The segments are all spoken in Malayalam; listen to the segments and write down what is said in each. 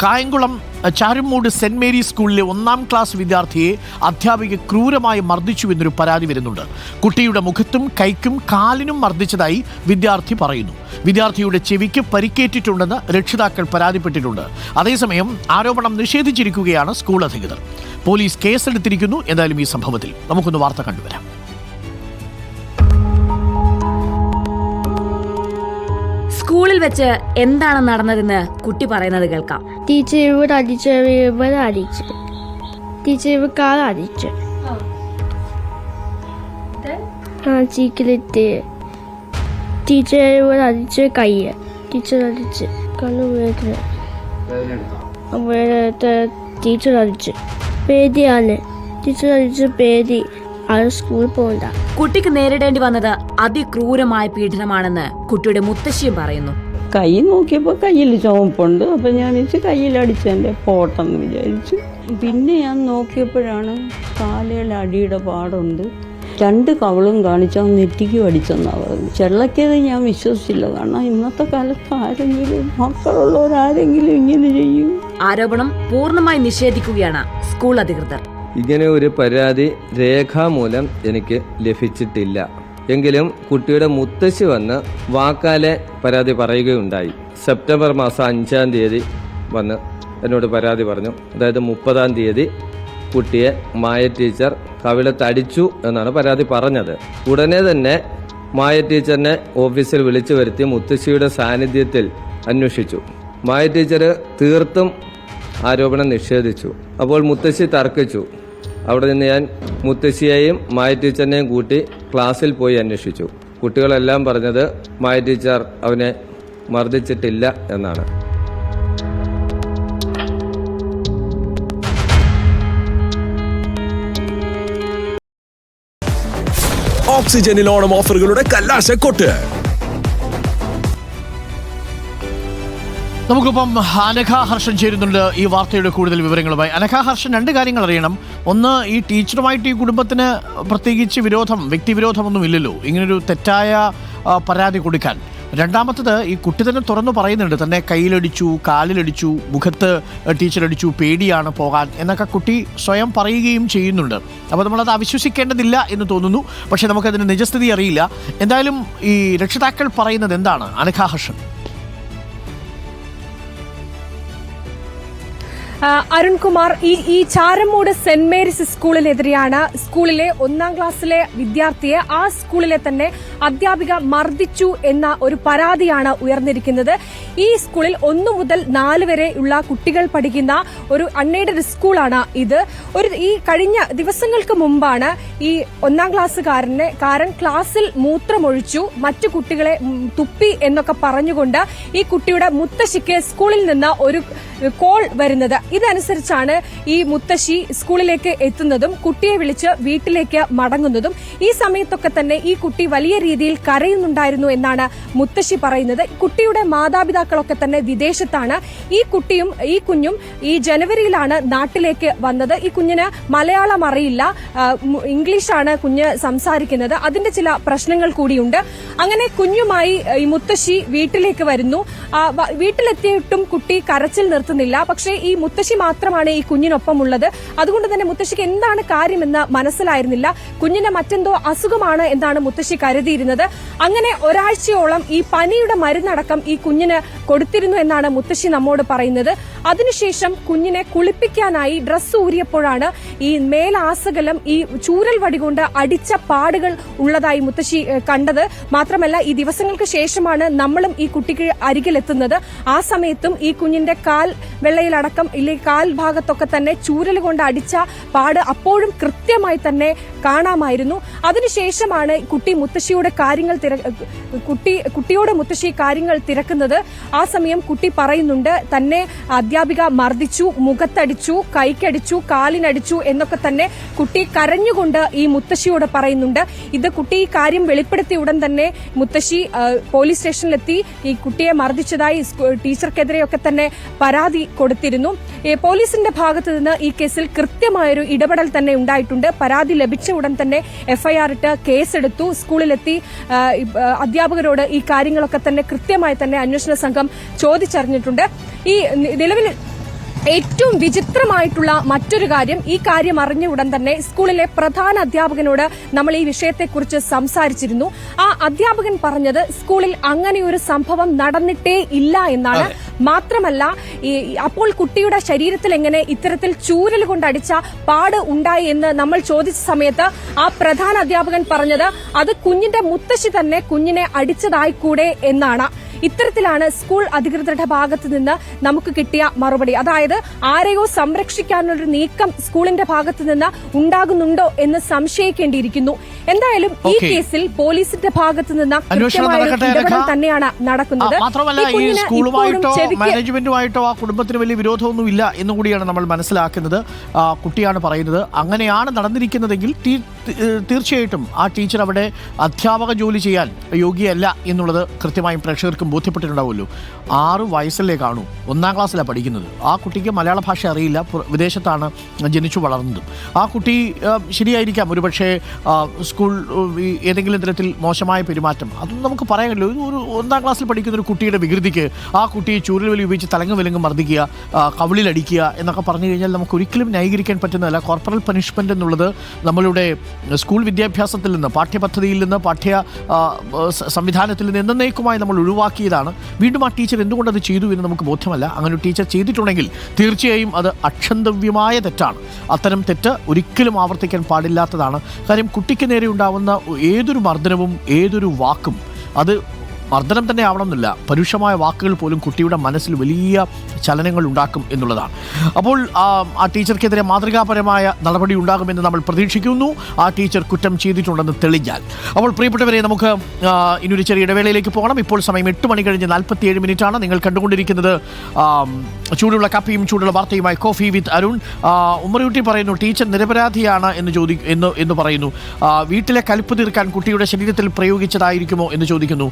കായംകുളം ചാരുമൂട് സെന്റ് മേരീസ് സ്കൂളിലെ 1ാം ക്ലാസ് വിദ്യാർത്ഥിയെ അധ്യാപിക ക്രൂരമായി മർദ്ദിച്ചുവെന്നൊരു പരാതി വരുന്നുണ്ട്. കുട്ടിയുടെ മുഖത്തും കൈക്കും കാലിനും മർദ്ദിച്ചതായി വിദ്യാർത്ഥി പറയുന്നു. വിദ്യാർത്ഥിയുടെ ചെവിക്ക് പരിക്കേറ്റിട്ടുണ്ടെന്ന് രക്ഷിതാക്കൾ പരാതിപ്പെട്ടിട്ടുണ്ട്. അതേസമയം ആരോപണം നിഷേധിച്ചിരിക്കുകയാണ് സ്കൂൾ അധികൃതർ. പോലീസ് കേസെടുത്തിരിക്കുന്നു. എന്തായാലും ഈ സംഭവത്തിൽ നമുക്കൊന്ന് വാർത്ത കണ്ടുവരാം. സ്കൂളിൽ വെച്ച് എന്താണ് നടന്നതെന്ന് കുട്ടി പറയുന്നത് കേൾക്കാം. ടീച്ചർ അടിച്ചു, ടീച്ചർ കാലടിച്ചു, ചീക്കിലിട്ട് ടീച്ചർ അടിച്ച് കൈ, ടീച്ചർ അടിച്ച് കണ്ണുവേദന, ടീച്ചർ അടിച്ച് പേടിയാണ്, ടീച്ചർ അടിച്ച് പേടി, അത് സ്കൂളിൽ പോകണ്ട. കുട്ടിക്ക് നേരിടേണ്ടി വന്നത് അതിക്രൂരമായ പീഡനമാണെന്ന് കുട്ടിയുടെ മുത്തശ്ശിയും പറയുന്നു. കൈ നോക്കിയപ്പോൾ കയ്യിൽ ചുവപ്പുണ്ട്. അപ്പം ഞാൻ വെച്ച് കയ്യിലടിച്ചെൻ്റെ പോട്ടെന്ന് വിചാരിച്ചു. പിന്നെ ഞാൻ നോക്കിയപ്പോഴാണ് കാലയിൽ അടിയുടെ പാടുണ്ട്. 2 കവളും കാണിച്ചാൽ നെറ്റിക്കും അടിച്ചെന്നാണ് പറഞ്ഞു. ചെള്ളക്കേത് ഞാൻ വിശ്വസിച്ചില്ല. കാരണം ഇന്നത്തെ കാലത്ത് ആരെങ്കിലും മക്കളുള്ളവരാരെങ്കിലും ഇങ്ങനെ ചെയ്യും. ആരോപണം പൂർണ്ണമായി നിഷേധിക്കുകയാണ് സ്കൂൾ അധികൃതർ. ഇങ്ങനെ ഒരു പരാതി രേഖാമൂലം എനിക്ക് ലഭിച്ചിട്ടില്ല. എങ്കിലും കുട്ടിയുടെ മുത്തശ്ശി വന്ന് വാക്കാലെ പരാതി പറയുകയുണ്ടായി. സെപ്റ്റംബർ മാസം 5-ാം തീയതി വന്ന് എന്നോട് പരാതി പറഞ്ഞു. അതായത് 30-ാം തീയതി കുട്ടിയെ മായ ടീച്ചർ കവിളത്തടിച്ചു എന്നാണ് പരാതി പറഞ്ഞത്. ഉടനെ തന്നെ മായ ടീച്ചറിനെ ഓഫീസിൽ വിളിച്ചു വരുത്തി മുത്തശ്ശിയുടെ സാന്നിധ്യത്തിൽ അന്വേഷിച്ചു. മായ ടീച്ചർ തീർത്തും ആരോപണം നിഷേധിച്ചു. അപ്പോൾ മുത്തശ്ശി തർക്കിച്ചു. അവിടെ നിന്ന് ഞാൻ മുത്തശ്ശിയെയും മായ ടീച്ചറിനെയും കൂട്ടി ക്ലാസ്സിൽ പോയി അന്വേഷിച്ചു. കുട്ടികളെല്ലാം പറഞ്ഞത് മായ ടീച്ചർ അവനെ മർദ്ദിച്ചിട്ടില്ല എന്നാണ്. ഓക്സിജനിൽ ഓണം ഓഫറുകളുടെ കല്ലാശക്കൊട്ട്. നമുക്കിപ്പം അനഘ ഹർഷൻ ചേരുന്നുണ്ട് ഈ വാർത്തയുടെ കൂടുതൽ വിവരങ്ങളുമായി. അനഘ ഹർഷൻ, 2 കാര്യങ്ങൾ അറിയണം. ഒന്ന്, ഈ ടീച്ചറുമായിട്ട് ഈ കുടുംബത്തിന് പ്രത്യേകിച്ച് വ്യക്തിവിരോധമൊന്നും ഇല്ലല്ലോ ഇങ്ങനൊരു തെറ്റായ പരാതി കൊടുക്കാൻ. രണ്ടാമത്തത്, ഈ കുട്ടി തന്നെ തുറന്നു പറയുന്നുണ്ട് തന്നെ കയ്യിലടിച്ചു, കാലിലടിച്ചു, മുഖത്ത് ടീച്ചറടിച്ചു, പേടിയാണ് പോകാൻ എന്നൊക്കെ കുട്ടി സ്വയം പറയുകയും ചെയ്യുന്നുണ്ട്. അപ്പോൾ നമ്മളത് അവിശ്വസിക്കേണ്ടതില്ല എന്ന് തോന്നുന്നു. പക്ഷേ നമുക്കതിന് നിജസ്ഥിതി അറിയില്ല. എന്തായാലും ഈ രക്ഷിതാക്കൾ പറയുന്നത് എന്താണ് അനഘ ഹർഷൻ? അരുൺകുമാർ, ഈ ചാരമൂട് സെന്റ് മേരീസ് സ്കൂളിനെതിരെയാണ് സ്കൂളിലെ 1ാം ക്ലാസ്സിലെ വിദ്യാർത്ഥിയെ ആ സ്കൂളിലെ തന്നെ അധ്യാപിക മർദ്ദിച്ചു എന്ന ഒരു പരാതിയാണ് ഉയർന്നിരിക്കുന്നത്. ഈ സ്കൂളിൽ 1 മുതൽ 4 വരെ ഉള്ള കുട്ടികൾ പഠിക്കുന്ന ഒരു അൺഎയ്ഡഡ് സ്കൂളാണ് ഇത്. ഈ കഴിഞ്ഞ ദിവസങ്ങൾക്ക് മുമ്പാണ് ഈ 1ാം ക്ലാസ്സുകാരൻ ക്ലാസ്സിൽ മൂത്രമൊഴിച്ചു, മറ്റു കുട്ടികളെ തുപ്പി എന്നൊക്കെ പറഞ്ഞുകൊണ്ട് ഈ കുട്ടിയുടെ മുത്തശ്ശിക്ക് സ്കൂളിൽ നിന്ന് ഒരു കോൾ വരുന്നത്. ഇതനുസരിച്ചാണ് ഈ മുത്തശ്ശി സ്കൂളിലേക്ക് എത്തുന്നതും കുട്ടിയെ വിളിച്ച് വീട്ടിലേക്ക് മടങ്ങുന്നതും. ഈ സമയത്തൊക്കെ തന്നെ ഈ കുട്ടി വലിയ രീതിയിൽ കരയുന്നുണ്ടായിരുന്നു എന്നാണ് മുത്തശ്ശി പറയുന്നത്. കുട്ടിയുടെ മാതാപിതാക്കളൊക്കെ തന്നെ വിദേശത്താണ്. ഈ കുഞ്ഞും ഈ ജനുവരിയിലാണ് നാട്ടിലേക്ക് വന്നത്. ഈ കുഞ്ഞിന് മലയാളം അറിയില്ല, ഇംഗ്ലീഷാണ് കുഞ്ഞ് സംസാരിക്കുന്നത്. അതിന്റെ ചില പ്രശ്നങ്ങൾ കൂടിയുണ്ട്. അങ്ങനെ കുഞ്ഞുമായി ഈ മുത്തശ്ശി വീട്ടിലേക്ക് വരുന്നു. വീട്ടിലെത്തിയിട്ടും കുട്ടി കരച്ചിൽ നിർത്തുന്നില്ല. പക്ഷേ ഈ മുത്തശ്ശി മാത്രമാണ് ഈ കുഞ്ഞിനൊപ്പം ഉള്ളത്. അതുകൊണ്ട് തന്നെ മുത്തശ്ശിക്ക് എന്താണ് കാര്യമെന്ന് മനസ്സിലായിരുന്നില്ല. കുഞ്ഞിന് മറ്റെന്തോ അസുഖമാണ് എന്നാണ് മുത്തശ്ശി കരുതിയിരുന്നത്. അങ്ങനെ ഒരാഴ്ചയോളം ഈ പനിയുടെ മരുന്നടക്കം ഈ കുഞ്ഞിന് കൊടുത്തിരുന്നു എന്നാണ് മുത്തശ്ശി നമ്മോട് പറയുന്നത്. അതിനുശേഷം കുഞ്ഞിനെ കുളിപ്പിക്കാനായി ഡ്രസ്സ് ഊരിയപ്പോഴാണ് ഈ മേലാസകലം ഈ ചൂരൽ വടികൊണ്ട് അടിച്ച പാടുകൾ ഉള്ളതായി മുത്തശ്ശി കണ്ടത്. മാത്രമല്ല, ഈ ദിവസങ്ങൾക്ക് ശേഷമാണ് നമ്മളും ഈ കുട്ടിക്ക് അരികിലെത്തുന്നത്. ആ സമയത്തും ഈ കുഞ്ഞിന്റെ കാൽ വെള്ളയിലടക്കം ഇല്ലെങ്കിൽ കാൽ ഭാഗത്തൊക്കെ തന്നെ ചൂരൽ കൊണ്ട് അടിച്ച പാട് അപ്പോഴും കൃത്യമായി തന്നെ കാണാമായിരുന്നു. അതിനുശേഷമാണ് കുട്ടിയോട് മുത്തശ്ശി കാര്യങ്ങൾ തിരക്കുന്നത്. ആ സമയം കുട്ടി പറയുന്നുണ്ട് തന്നെ അധ്യാപിക മർദ്ദിച്ചു, മുഖത്തടിച്ചു, കൈക്കടിച്ചു, കാലിനടിച്ചു എന്നൊക്കെ തന്നെ കുട്ടി കരഞ്ഞുകൊണ്ട് ഈ മുത്തശ്ശിയോട് പറയുന്നുണ്ട്. ഇത് കുട്ടി ഈ കാര്യം വെളിപ്പെടുത്തിയ ഉടൻ തന്നെ മുത്തശ്ശി പോലീസ് സ്റ്റേഷനിലെത്തി ഈ കുട്ടിയെ മർദ്ദിച്ചതായി ടീച്ചർക്കെതിരെയൊക്കെ തന്നെ പരാതി കൊടുത്തിരുന്നു. പോലീസിന്റെ ഭാഗത്തു നിന്ന് ഈ കേസിൽ കൃത്യമായൊരു ഇടപെടൽ തന്നെ ഉണ്ടായിട്ടുണ്ട്. പരാതി ലഭിച്ച ഉടൻ തന്നെ എഫ്ഐആർ ഇട്ട് കേസെടുത്തു. സ്കൂളിലെത്തി അധ്യാപകരോട് ഈ കാര്യങ്ങളൊക്കെ തന്നെ കൃത്യമായി തന്നെ അന്വേഷണ സംഘം ചോദിച്ചറിഞ്ഞിട്ടുണ്ട്. ഈ ഏറ്റവും വിചിത്രമായിട്ടുള്ള മറ്റൊരു കാര്യം, ഈ കാര്യം അറിഞ്ഞ ഉടൻ തന്നെ സ്കൂളിലെ പ്രധാന അധ്യാപകനോട് നമ്മൾ ഈ വിഷയത്തെക്കുറിച്ച് സംസാരിച്ചിരുന്നു. ആ അധ്യാപകൻ പറഞ്ഞത് സ്കൂളിൽ അങ്ങനെ ഒരു സംഭവം നടന്നിട്ടേ ഇല്ല എന്നാണ്. മാത്രമല്ല, അപ്പോൾ കുട്ടിയുടെ ശരീരത്തിൽ എങ്ങനെ ഇത്തരത്തിൽ ചൂരൽ കൊണ്ടടിച്ച പാട് ഉണ്ടായി എന്ന് നമ്മൾ ചോദിച്ച സമയത്ത് ആ പ്രധാന അധ്യാപകൻ പറഞ്ഞത് അത് കുഞ്ഞിന്റെ മുത്തശ്ശി തന്നെ കുഞ്ഞിനെ അടിച്ചതായിക്കൂടെ എന്നാണ്. ഇത്തരത്തിലാണ് സ്കൂൾ അധികൃതരുടെ ഭാഗത്ത് നിന്ന് നമുക്ക് കിട്ടിയ മറുപടി. അതായത് ആരെയോ സംരക്ഷിക്കാനുള്ളൊരു നീക്കം സ്കൂളിന്റെ ഭാഗത്ത് നിന്ന് ഉണ്ടാകുന്നുണ്ടോ എന്ന് സംശയിക്കേണ്ടിയിരിക്കുന്നു. എന്തായാലും ഈ കേസിൽ പോലീസിന്റെ ഭാഗത്ത് നിന്ന് കൃത്യമായ ഇടപെടൽ തന്നെയാണ് നടക്കുന്നത്. മാത്രമല്ല, ഈ സ്കൂളുമായിട്ടോ മാനേജ്മെന്റുമായിട്ടോ ആ കുടുംബത്തിന് വലിയ വിരോധമൊന്നും ഇല്ല എന്നുകൂടിയാണ് നമ്മൾ മനസ്സിലാക്കുന്നത്. കുട്ടിയാണ് പറയുന്നത് അങ്ങനെയാണ് നടന്നിരിക്കുന്നതെങ്കിൽ തീർച്ചയായിട്ടും ആ ടീച്ചർ അവിടെ അധ്യാപക ജോലി ചെയ്യാൻ യോഗ്യയല്ല എന്നുള്ളത് കൃത്യമായും പ്രേക്ഷകർക്കും ബോധ്യപ്പെട്ടിട്ടുണ്ടാവുമല്ലോ. 6 വയസ്സല്ലേ കാണൂ, 1ാം ക്ലാസ്സിലാണ് പഠിക്കുന്നത്. ആ കുട്ടിക്ക് മലയാള ഭാഷ അറിയില്ല, വിദേശത്താണ് ജനിച്ചു വളർന്നതും. ആ കുട്ടി ശരിയായിരിക്കാം ഒരുപക്ഷെ സ്കൂൾ ഏതെങ്കിലും തരത്തിൽ മോശമായ പെരുമാറ്റം, അതൊന്നും നമുക്ക് പറയാൻ കഴിയില്ല. ഒരു 1ാം ക്ലാസ്സിൽ പഠിക്കുന്ന ഒരു കുട്ടിയുടെ വികൃതിക്ക് ആ കുട്ടിയെ ചൂരൽ വലി ഉപയോഗിച്ച് തലങ്ങ് വിലങ്ങ് മർദ്ദിക്കുക, കവിളിലടിക്കുക എന്നൊക്കെ പറഞ്ഞു കഴിഞ്ഞാൽ നമുക്ക് ഒരിക്കലും ന്യായീകരിക്കാൻ പറ്റുന്നതല്ല. കോർപ്പറൽ പണിഷ്മെന്റ് എന്നുള്ളത് നമ്മളുടെ സ്കൂൾ വിദ്യാഭ്യാസത്തിൽ നിന്ന്, പാഠ്യപദ്ധതിയിൽ നിന്ന്, പാഠ്യ സംവിധാനത്തിൽ നിന്ന് എന്നേക്കുമായി നമ്മൾ ഒഴിവാക്കിയതാണ്. വീണ്ടും ആ ടീച്ചർ എന്തുകൊണ്ടത് ചെയ്തു എന്ന് നമുക്ക് ബോധ്യമല്ല. അങ്ങനെ ഒരു ടീച്ചർ ചെയ്തിട്ടുണ്ടെങ്കിൽ തീർച്ചയായും അത് അക്ഷന്തവ്യമായ തെറ്റാണ്. അത്തരം തെറ്റ് ഒരിക്കലും ആവർത്തിക്കാൻ പാടില്ലാത്തതാണ്. കാര്യം കുട്ടിക്ക് നേരെ ഉണ്ടാവുന്ന ഏതൊരു മർദ്ദനവും ഏതൊരു വാക്കും അത് മർദ്ദനം തന്നെ ആവണമെന്നില്ല, പരുഷമായ വാക്കുകൾ പോലും കുട്ടിയുടെ മനസ്സിൽ വലിയ ചലനങ്ങൾ ഉണ്ടാക്കും എന്നുള്ളതാണ്. അപ്പോൾ ആ ടീച്ചർക്കെതിരെ മാതൃകാപരമായ നടപടി ഉണ്ടാകുമെന്ന് നമ്മൾ പ്രതീക്ഷിക്കുന്നു. ആ ടീച്ചർ കുറ്റം ചെയ്തിട്ടുണ്ടെന്ന് തെളിഞ്ഞാൽ. അപ്പോൾ പ്രിയപ്പെട്ടവരെ, നമുക്ക് ഇനിയൊരു ചെറിയ ഇടവേളയിലേക്ക് പോകണം. ഇപ്പോൾ സമയം 8 മണി കഴിഞ്ഞ് 47 മിനിറ്റാണ്. നിങ്ങൾ കണ്ടുകൊണ്ടിരിക്കുന്നത് ചൂടുള്ള കാപ്പിയും ചൂടുള്ള വാർത്തയുമായി കോഫി വിത്ത് അരുൺ. ഉമ്മറുട്ടി പറയുന്നു ടീച്ചർ നിരപരാധിയാണ് എന്ന് പറയുന്നു. വീട്ടിലെ കലിപ്പ് തീർക്കാൻ കുട്ടിയുടെ ശരീരത്തിൽ പ്രയോഗിച്ചതായിരിക്കുമോ എന്ന് ചോദിക്കുന്നു.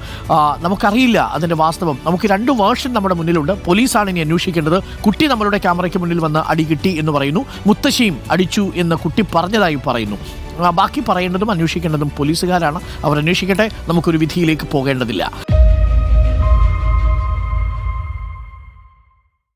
നമുക്കറിയില്ല അതിൻ്റെ വാസ്തവം. നമുക്ക് 2 വേർഷൻ നമ്മുടെ മുന്നിലുണ്ട്. പോലീസാണ് ഇനി അന്വേഷിക്കേണ്ടത്. കുട്ടി നമ്മളുടെ ക്യാമറയ്ക്ക് മുന്നിൽ വന്ന് അടി കിട്ടി എന്ന് പറയുന്നു. മുത്തശ്ശിയും അടിച്ചു എന്ന് കുട്ടി പറഞ്ഞതായി പറയുന്നു. ബാക്കി പറയേണ്ടതും അന്വേഷിക്കേണ്ടതും പോലീസുകാരാണ്. അവർ അന്വേഷിക്കട്ടെ. നമുക്കൊരു വിധിയിലേക്ക് പോകേണ്ടതില്ല.